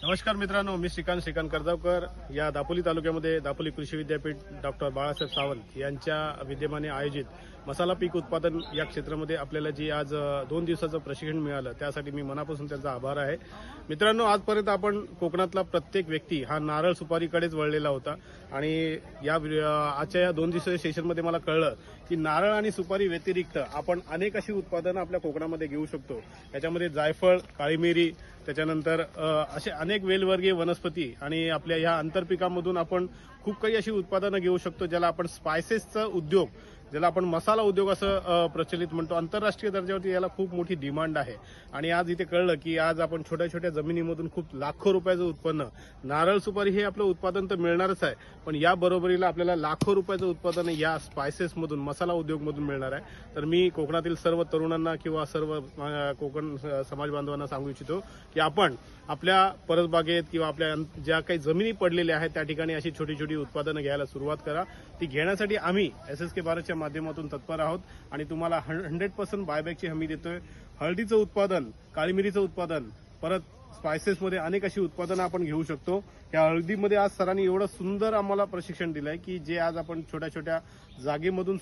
नमस्कार मित्रांनो, मी श्रीकांत करजावकर. या दापोली तालुक्यामध्ये दापोली कृषी विद्यापीठ डॉक्टर बाळासाहेब सावंत यांच्या विद्यमाने आयोजित मसाला पीक उत्पादन या क्षेत्रामध्ये आपल्याला जी आज 2 दिवसाचं प्रशिक्षण मिळालं त्यासाठी मी मनापासून त्यांचा आभार आहे. मित्रांनो, आजपर्यंत आपण कोकणातला प्रत्येक व्यक्ती हा नारळ सुपारीकडेच वळलेला होता आणि आजच्या या 2 दिवसाच्या सेशनमध्ये मला कळलं की नारळ आणि सुपारी व्यतिरिक्त आपण अनेक अशी उत्पादनं आपल्या कोकणामध्ये घेऊ शकतो. याच्यामध्ये जायफळ, काळी मिरी, त्याच्यानंतर असे अनेक वेलवर्गीय वनस्पती आणि आपल्या ह्या आंतरपिकामधून आपण खूप काही अशी उत्पादनं घेऊ शकतो ज्याला आपण स्पायसेसचा उद्योग, ज्याला आपण मसाला उद्योग असं प्रचलित म्हणतो. आंतरराष्ट्रीय दर्जावरती याला खूप मोठी डिमांड आहे आणि आज इथे कळलं की आज आपण छोट्या छोट्या जमिनीमधून खूप लाखो रुपयाचं उत्पन्न, नारळ सुपारी हे आपलं उत्पादन तर मिळणारच आहे, पण या बरोबरीला आपल्याला लाखो रुपयाचं उत्पादन या स्पायसेसमधून, मसाला उद्योगमधून मिळणार आहे. तर मी कोकणातील सर्व तरुणांना किंवा सर्व कोकण समाज बांधवांना सांगू इच्छितो की आपण आपल्या परसबागेत किंवा आपल्या ज्या काही जमिनी पडलेल्या आहेत त्या ठिकाणी अशी छोटी छोटी उत्पादनं घ्यायला सुरुवात करा. ती घेण्यासाठी आम्ही SSK भारतच्या माध्यमातून तत्पर आहोत आणि तुम्हाला 100% बायबॅकची हमी देतोय. हळदीचं उत्पादन, काळी मिरीचं उत्पादन, परत स्पायसेसमध्ये अनेक अशी उत्पादनं आपण घेऊ शकतो. या हळदीमध्ये आज सरांनी एवढं सुंदर आम्हाला प्रशिक्षण दिलंय की जे आज आपण छोट्या छोट्या जागेमधून